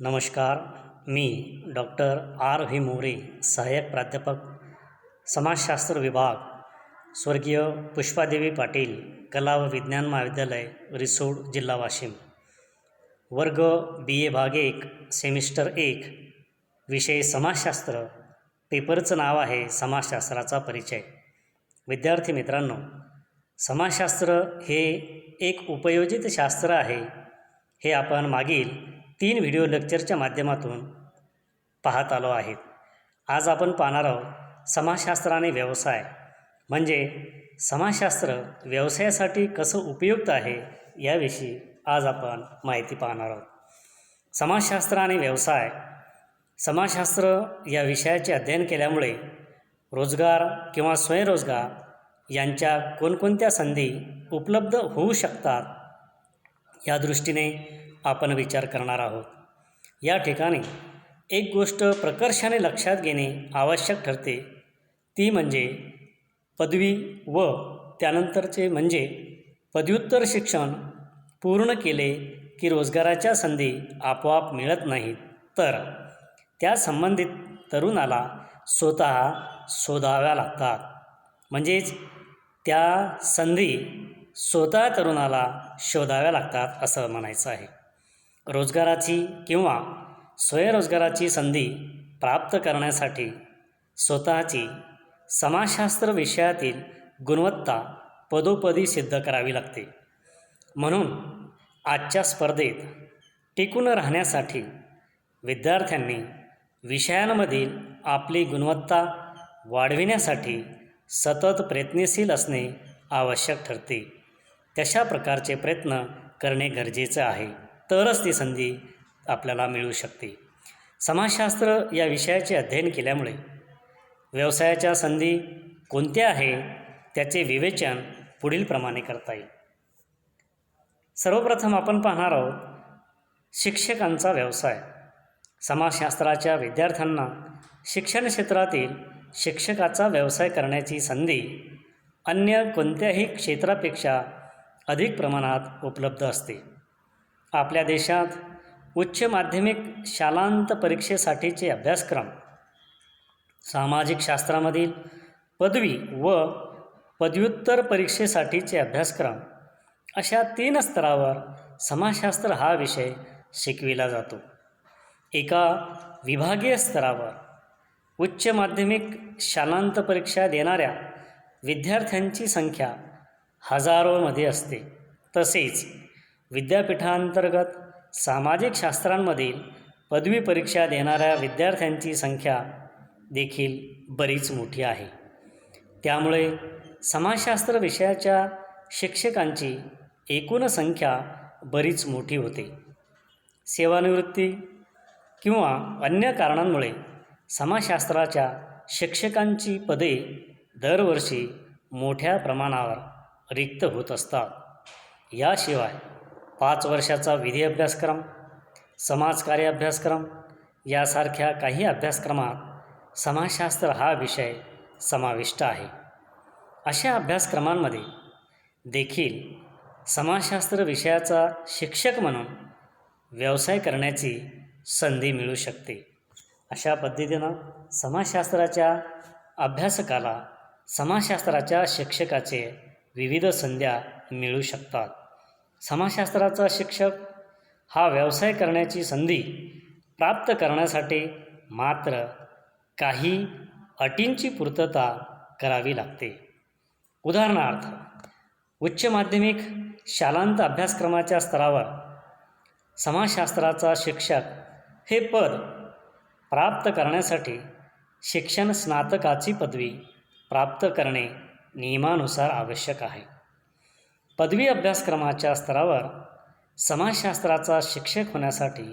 नमस्कार. मी doctor R V More, सहाय्यक प्राध्यापक, समाजशास्त्र विभाग, स्वर्गीय पुष्पादेवी पाटील कला व विज्ञान महाविद्यालय, रिसोड, जिल्हा वाशिम. वर्ग BA भाग 1, सेमिस्टर 1, विषय समाजशास्त्र. पेपरचं नाव आहे समाजशास्त्राचा परिचय. विद्यार्थी मित्रांनो, समाजशास्त्र हे एक उपयोजित शास्त्र आहे. हे आपण मागील 3 व्हिडिओ लेक्चरच्या माध्यमातून पाहत आलो आहेत. आज आपण पाहणार आहोत समाजशास्त्र आणि व्यवसाय, म्हणजे समाजशास्त्र व्यवसायासाठी कसं उपयुक्त आहे याविषयी आज आपण माहिती पाहणार आहोत. समाजशास्त्र आणि व्यवसाय. समाजशास्त्र या विषयाचे अध्ययन केल्यामुळे रोजगार किंवा स्वयंरोजगार यांच्या कोणकोणत्या संधी उपलब्ध होऊ शकतात या दृष्टीने आपण विचार करणार आहोत. या ठिकाणी एक गोष्ट प्रकर्षाने लक्षात घेणे आवश्यक ठरते, ती म्हणजे पदवी व त्यानंतरचे म्हणजे पदव्युत्तर शिक्षण पूर्ण केले की रोजगाराच्या संधी आपोआप मिळत नाहीत, तर त्या संबंधित तरुणाला स्वतः शोधाव्या लागतात. म्हणजेच त्या संधी स्वतः तरुणाला शोधाव्या लागतात असं म्हणायचं आहे. रोजगाराची किंवा स्वयंरोजगाराची संधी प्राप्त करण्यासाठी स्वतःची समाजशास्त्र विषयातील गुणवत्ता पदोपदी सिद्ध करावी लागते. म्हणून आजच्या स्पर्धेत टिकून राहण्यासाठी विद्यार्थ्यांनी विषयांमधील आपली गुणवत्ता वाढविण्यासाठी सतत प्रयत्नशील असणे आवश्यक ठरते. तशा प्रकारचे प्रयत्न करणे गरजेचे आहे, तरच ती संधी आपल्याला मिळू शकते. समाजशास्त्र या विषयाचे अध्ययन केल्यामुळे व्यवसायाच्या संधी कोणत्या आहे त्याचे विवेचन पुढीलप्रमाणे करता येईल. सर्वप्रथम आपण पाहणार आहोत शिक्षकांचा व्यवसाय. समाजशास्त्राच्या विद्यार्थ्यांना शिक्षण क्षेत्रातील शिक्षकाचा व्यवसाय करण्याची संधी अन्य कोणत्याही क्षेत्रापेक्षा अधिक प्रमाणात उपलब्ध असते. आपल्या देशात उच्च माध्यमिक शालांत परीक्षेसाठीचे अभ्यासक्रम, सामाजिक शास्त्रामधील पदवी व पदव्युत्तर परीक्षेसाठीचे अभ्यासक्रम अशा 3 स्तरावर समाजशास्त्र हा विषय शिकविला जातो. एका विभागीय स्तरावर उच्च माध्यमिक शालांत परीक्षा देणाऱ्या विद्यार्थ्यांची संख्या हजारोमध्ये असते. तसेच विद्यापीठांतर्गत सामाजिक शास्त्रांमधील पदवी परीक्षा देणाऱ्या विद्यार्थ्यांची संख्या देखील बरीच मोठी आहे. त्यामुळे समाजशास्त्र विषयाच्या शिक्षकांची एकूण संख्या बरीच मोठी होते. सेवानिवृत्ती किंवा अन्य कारणांमुळे समाजशास्त्राच्या शिक्षकांची पदे दरवर्षी मोठ्या प्रमाणावर रिक्त होत असतात. याशिवाय 5 वर्षाचा विधी अभ्यासक्रम, समाजकार्य अभ्यासक्रम यासारख्या काही अभ्यासक्रमात समाजशास्त्र हा विषय समाविष्ट आहे. अशा अभ्यासक्रमांमध्ये देखील समाजशास्त्र विषयाचा शिक्षक म्हणून व्यवसाय करण्याची संधी मिळू शकते. अशा पद्धतीनं समाजशास्त्राच्या अभ्यासकाला समाजशास्त्राच्या शिक्षकाचे विविध संध्या मिळू शकतात. समाजशास्त्राचा शिक्षक हा व्यवसाय करण्याची संधी प्राप्त करण्यासाठी मात्र काही अटींची पूर्तता करावी लागते. उदाहरणार्थ, उच्च माध्यमिक शालांत अभ्यासक्रमाच्या स्तरावर समाजशास्त्राचा शिक्षक हे पद प्राप्त करण्यासाठी शिक्षण स्नातकाची पदवी प्राप्त करणे नियमानुसार आवश्यक आहे. पदवी अभ्यासक्रमाच्या स्तरावर समाजशास्त्राचा शिक्षक होण्यासाठी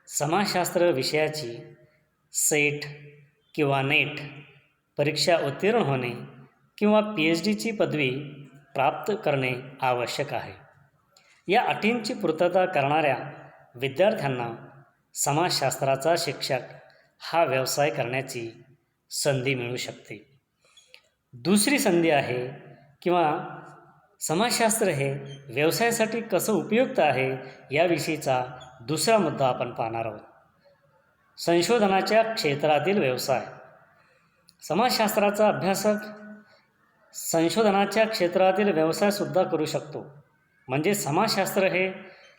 समाजशास्त्र विषयाची सेट किंवा नेट परीक्षा उत्तीर्ण होणे किंवा PhDची पदवी प्राप्त करणे आवश्यक आहे. या अटींची पूर्तता करणाऱ्या विद्यार्थ्यांना समाजशास्त्राचा शिक्षक हा व्यवसाय करण्याची संधी मिळू शकते. दुसरी संधी आहे किंवा समाजशास्त्र हे व्यवसायासाठी कसं उपयुक्त आहे याविषयीचा दुसरा मुद्दा आपण पाहणार आहोत. संशोधनाच्या क्षेत्रातील व्यवसाय. समाजशास्त्राचा अभ्यासक संशोधनाच्या क्षेत्रातील व्यवसायसुद्धा करू शकतो. म्हणजे समाजशास्त्र हे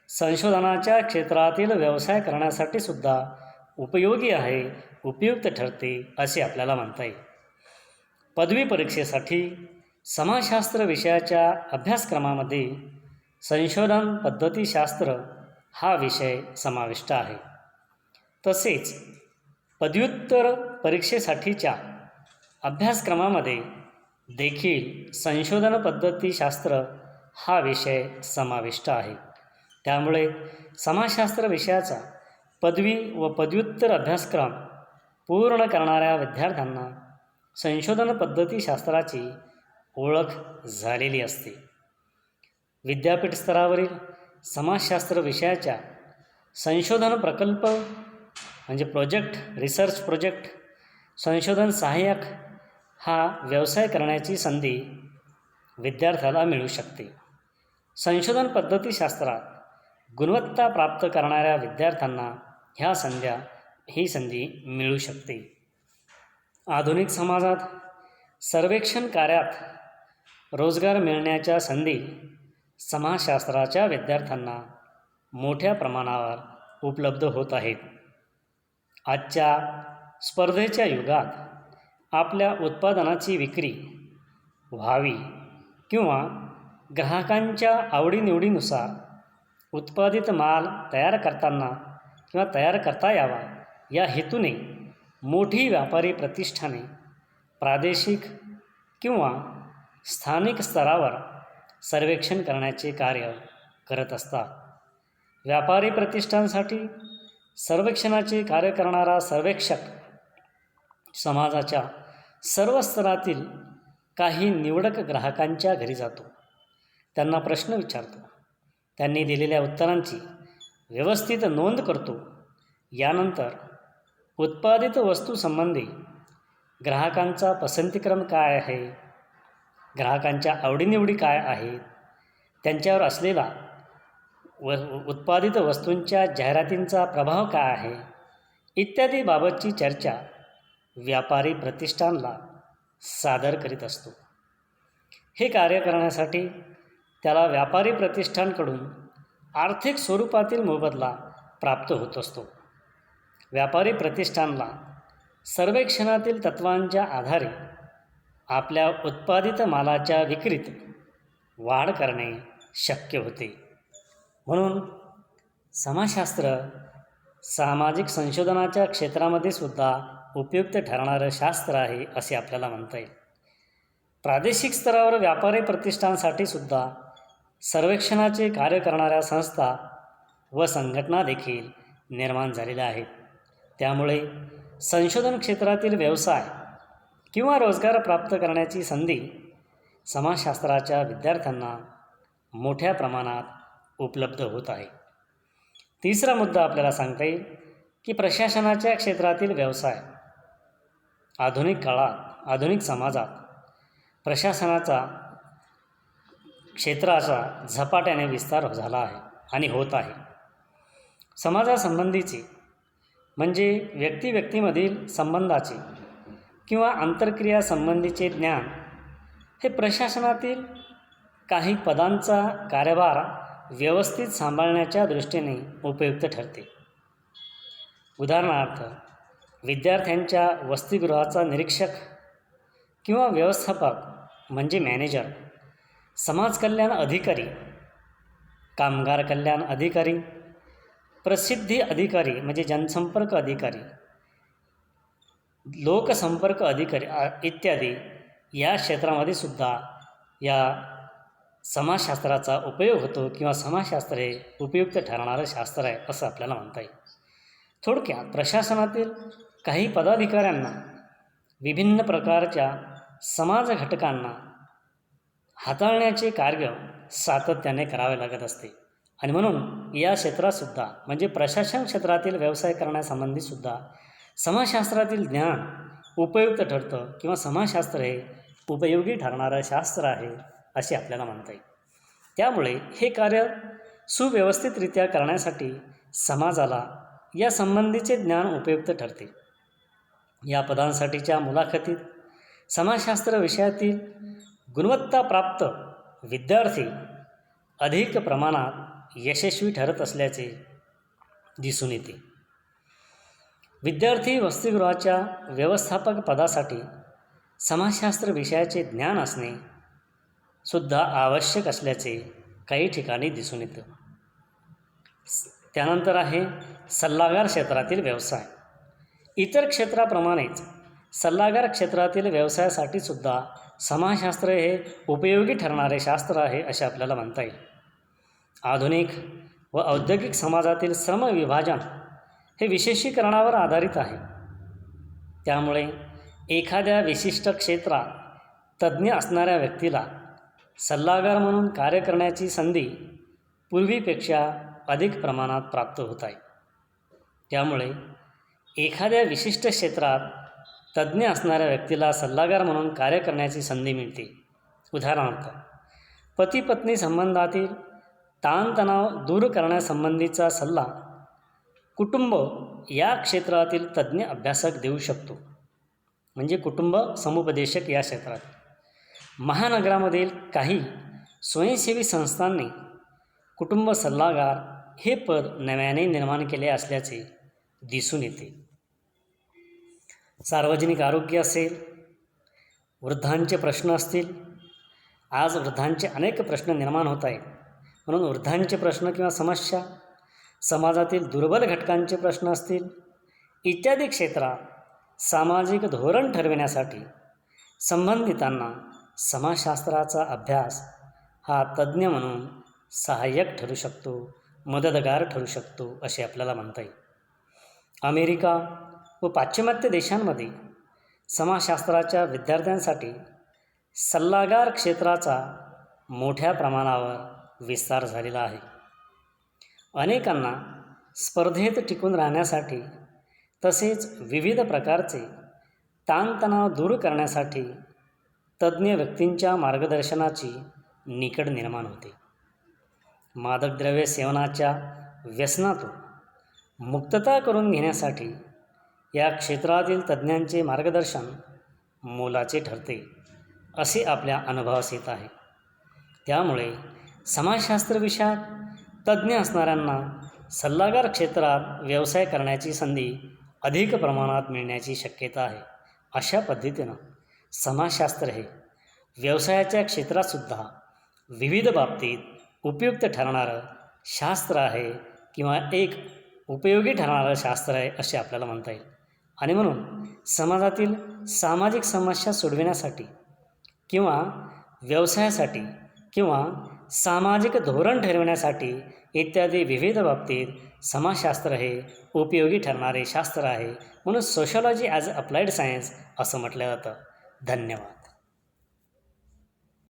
संशोधनाच्या क्षेत्रातील व्यवसाय करण्यासाठी सुद्धा उपयोगी आहे, उपयुक्त ठरते असे आपल्याला म्हणता येईल. पदवी परीक्षेसाठी समाजशास्त्र विषयाच्या अभ्यासक्रमामध्ये संशोधन पद्धतीशास्त्र हा विषय समाविष्ट आहे. तसेच पदव्युत्तर परीक्षेसाठीच्या अभ्यासक्रमामध्ये देखील संशोधन पद्धतीशास्त्र हा विषय समाविष्ट आहे. त्यामुळे समाजशास्त्र विषयाचा पदवी व पदव्युत्तर अभ्यासक्रम पूर्ण करणाऱ्या विद्यार्थ्यांना संशोधन पद्धतीशास्त्राची ओळख झालेली असते. विद्यापीठ स्तरावरील समाजशास्त्र विषयाच्या संशोधन प्रकल्प म्हणजे प्रोजेक्ट, रिसर्च प्रोजेक्ट, संशोधन सहाय्यक हा व्यवसाय करण्याची संधी विद्यार्थ्याला मिळू शकते. संशोधन पद्धतीशास्त्रात गुणवत्ता प्राप्त करणाऱ्या विद्यार्थ्यांना ही संधी मिळू शकते. आधुनिक समाजात सर्वेक्षण कार्यात रोजगार मिळण्याच्या संधी समाजशास्त्राच्या विद्यार्थ्यांना मोठ्या प्रमाणावर उपलब्ध होत आहेत. आजच्या स्पर्धेच्या युगात आपल्या उत्पादनाची विक्री व्हावी किंवा ग्राहकांच्या आवडीनिवडीनुसार उत्पादित माल तयार करता यावा या हेतूने मोठी व्यापारी प्रतिष्ठाने प्रादेशिक किंवा स्थानिक स्तरावर सर्वेक्षण करण्याचे कार्य करत असतात. व्यापारी प्रतिष्ठानासाठी सर्वेक्षणाचे कार्य करणारा सर्वेक्षक समाजाच्या सर्व स्तरातील काही निवडक ग्राहकांच्या घरी जातो. त्यांना प्रश्न विचारतो. त्यांनी दिलेल्या उत्तरांची व्यवस्थित नोंद करतो. यानंतर उत्पादित वस्तूसंबंधी ग्राहकांचा पसंतीक्रम काय आहे, ग्राहकांच्या आवडीनिवडी काय आहेत, त्यांच्यावर असलेला उत्पादित वस्तूंच्या जाहिरातींचा प्रभाव काय आहे इत्यादी बाबतची चर्चा व्यापारी प्रतिष्ठानला सादर करीत असतो. हे कार्य करण्यासाठी त्याला व्यापारी प्रतिष्ठानकडून आर्थिक स्वरूपातील मोबदला प्राप्त होत असतो. व्यापारी प्रतिष्ठानला सर्वेक्षणातील तत्त्वांच्या आधारे आपल्या उत्पादित मालाच्या विक्रीत वाढ करणे शक्य होते. म्हणून समाजशास्त्र सामाजिक संशोधनाच्या क्षेत्रामध्ये सुद्धा उपयुक्त ठरणारं शास्त्र आहे असे आपल्याला म्हणता येईल. प्रादेशिक स्तरावर व्यापारी प्रतिष्ठानासाठी सुद्धा सर्वेक्षणाचे कार्य करणाऱ्या संस्था व संघटना देखील निर्माण झालेल्या आहेत. त्यामुळे संशोधन क्षेत्रातील व्यवसाय किंवा रोजगार प्राप्त करण्याची संधी समाजशास्त्राच्या विद्यार्थ्यांना मोठ्या प्रमाणात उपलब्ध होत आहे. तिसरा मुद्दा आपल्याला सांगता येईल की प्रशासनाच्या क्षेत्रातील व्यवसाय. आधुनिक काळात, आधुनिक समाजात प्रशासनाचा क्षेत्राचा झपाट्याने विस्तार झाला आहे आणि होत आहे. समाजासंबंधीचे म्हणजे व्यक्तिमधील संबंधाचे किंवा आंतरक्रियासंबंधीचे ज्ञान हे प्रशासनातील काही पदांचा कार्यभार व्यवस्थित सांभाळण्याच्या दृष्टीने उपयुक्त ठरते. उदाहरणार्थ, विद्यार्थ्यांच्या वसतिगृहाचा निरीक्षक किंवा व्यवस्थापक म्हणजे मॅनेजर, समाजकल्याण अधिकारी, कामगार कल्याण अधिकारी, प्रसिद्धी अधिकारी म्हणजे जनसंपर्क अधिकारी, लोकसंपर्क अधिकारी इत्यादी या क्षेत्रामध्ये सुद्धा या समाजशास्त्राचा उपयोग होतो किंवा समाजशास्त्र हे उपयुक्त ठरणारं शास्त्र आहे असं आपल्याला म्हणता येईल. थोडक्यात प्रशासनातील काही पदाधिकाऱ्यांना विभिन्न प्रकारच्या समाज घटकांना हाताळण्याचे कार्य सातत्याने करावे लागत असते आणि म्हणून या क्षेत्रातसुद्धा म्हणजे प्रशासन क्षेत्रातील व्यवसाय करण्यासंबंधीसुद्धा समाजशास्त्रातील ज्ञान उपयुक्त ठरतं किंवा समाजशास्त्र हे उपयोगी ठरणारं शास्त्र आहे असे आपल्याला म्हणता येईल. त्यामुळे हे कार्य सुव्यवस्थितरित्या करण्यासाठी समाजाला या संबंधीचे ज्ञान उपयुक्त ठरते. या पदांसाठीच्या मुलाखतीत समाजशास्त्र विषयातील गुणवत्ताप्राप्त विद्यार्थी अधिक प्रमाणात यशस्वी ठरत असल्याचे दिसून येते. विद्यार्थी वसतिगृहाच्या व्यवस्थापक पदासाठी समाजशास्त्र विषयाचे ज्ञान असणे सुद्धा आवश्यक असल्याचे काही ठिकाणी दिसून येतं. त्यानंतर आहे सल्लागार क्षेत्रातील व्यवसाय. इतर क्षेत्राप्रमाणेच सल्लागार क्षेत्रातील व्यवसायासाठी सुद्धा समाजशास्त्र हे उपयोगी ठरणारे शास्त्र आहे असे आपल्याला म्हणता येईल. आधुनिक व औद्योगिक समाजातील श्रमविभाजन हे विशेषीकरणावर आधारित आहे. त्यामुळे एखाद्या विशिष्ट क्षेत्रात तज्ज्ञ असणाऱ्या व्यक्तीला सल्लागार म्हणून कार्य करण्याची संधी पूर्वीपेक्षा अधिक प्रमाणात प्राप्त होत आहे. त्यामुळे एखाद्या विशिष्ट क्षेत्रात तज्ज्ञ असणाऱ्या व्यक्तीला सल्लागार म्हणून कार्य करण्याची संधी मिळते. उदाहरणार्थ, पती पत्नी संबंधातील ताणतणाव दूर करण्यासंबंधीचा सल्ला कुटुंब या क्षेत्रातील तज्ज्ञ अभ्यासक देऊ शकतो, म्हणजे कुटुंब समुपदेशक या क्षेत्रात. महानगरामधील काही स्वयंसेवी संस्थांनी कुटुंब सल्लागार हे पद नव्याने निर्माण केले असल्याचे दिसून येते. सार्वजनिक आरोग्य असेल, वृद्धांचे प्रश्न असतील. आज वृद्धांचे अनेक प्रश्न निर्माण होत आहेत, म्हणून वृद्धांचे प्रश्न किंवा समस्या, समाजातील दुर्बल घटकांचे प्रश्न असतील इत्यादी क्षेत्रात सामाजिक धोरण ठरविण्यासाठी संबंधितांना समाजशास्त्राचा अभ्यास हा तज्ज्ञ म्हणून सहाय्यक ठरू शकतो, मदतगार ठरू शकतो असे आपल्याला म्हणता येईल. अमेरिका व पाश्चिमात्य देशांमध्ये समाजशास्त्राच्या विद्यार्थ्यांसाठी सल्लागार क्षेत्राचा मोठ्या प्रमाणावर विस्तार झालेला आहे. अनेकांना स्पर्धेत टिकून राहण्यासाठी तसेच विविध प्रकारचे ताणतणाव दूर करण्यासाठी तज्ज्ञ व्यक्तींच्या मार्गदर्शनाची निकड निर्माण होते. मादकद्रव्य सेवनाच्या व्यसनातून मुक्तता करून घेण्यासाठी या क्षेत्रातील तज्ज्ञांचे मार्गदर्शन मोलाचे ठरते असे आपल्या अनुभवास येत आहे. त्यामुळे समाजशास्त्र विषयात तज्ज्ञ असणाऱ्यांना सल्लागार क्षेत्रात व्यवसाय करण्याची संधी अधिक प्रमाणात मिळण्याची शक्यता आहे. अशा पद्धतीनं समाजशास्त्र हे व्यवसायाच्या क्षेत्रातसुद्धा विविध बाबतीत उपयुक्त ठरणारं शास्त्र आहे किंवा एक उपयोगी ठरणारं शास्त्र आहे असे आपल्याला म्हणता येईल. आणि म्हणून समाजातील सामाजिक समस्या सोडविण्यासाठी किंवा व्यवसायासाठी किंवा सामाजिक धोरण ठरविण्यासाठी इत्यादी विविध बाबतीत समाजशास्त्र हे उपयोगी ठरणारे शास्त्र आहे. म्हणून सोशॉलॉजी ॲज अप्लाइड सायन्स असं म्हटलं जातं. धन्यवाद.